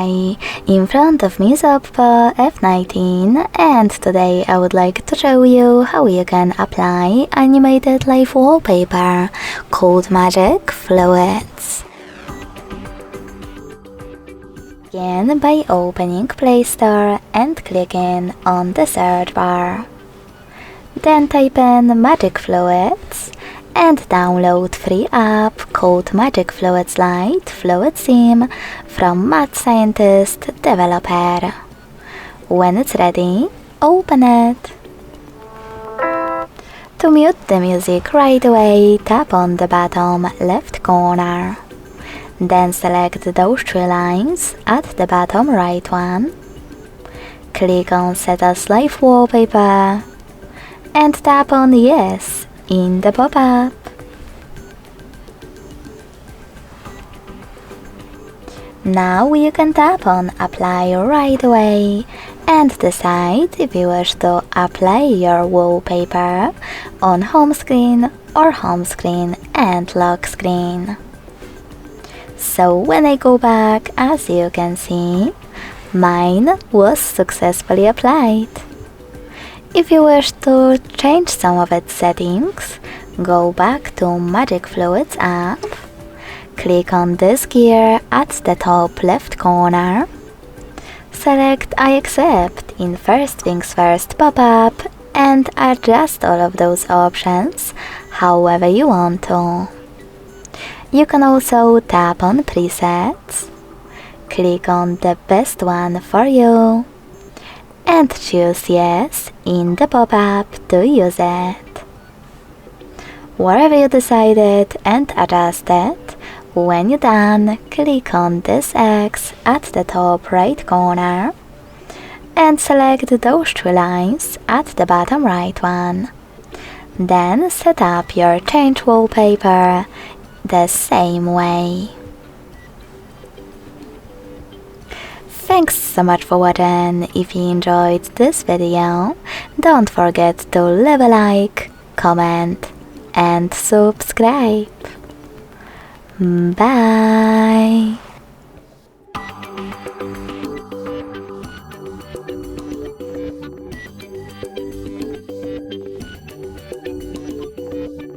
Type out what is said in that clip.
Hi, in front of me is Oppo F19 and today I would like to show you how you can apply animated live wallpaper called Magic Fluids. Begin by opening Play Store and clicking on the search bar. Then type in Magic Fluids and download free app called Magic Fluids Live Fluid Sim from Mad Scientist developer. When it's ready, open it. To mute the music right away, tap on the bottom left corner. Then select those three lines at the bottom right one. Click on Set as Live Wallpaper and tap on Yes in the pop-up. Now you can tap on Apply right away and decide if you wish to apply your wallpaper on home screen or home screen and lock screen. So when I go back, as you can see, mine was successfully applied. If you wish to change some of its settings, go back to Magic Fluids app, click on this gear at the top left corner, select I accept in First Things First pop-up and adjust all of those options however you want to. You can also tap on presets, click on the best one for you, and choose Yes in the pop-up to use it. Wherever you decided and adjusted, when you're done, click on this X at the top right corner and select those three lines at the bottom right one. Then set up your change wallpaper the same way. Thanks so much for watching. If you enjoyed this video, don't forget to leave a like, comment and subscribe. Bye!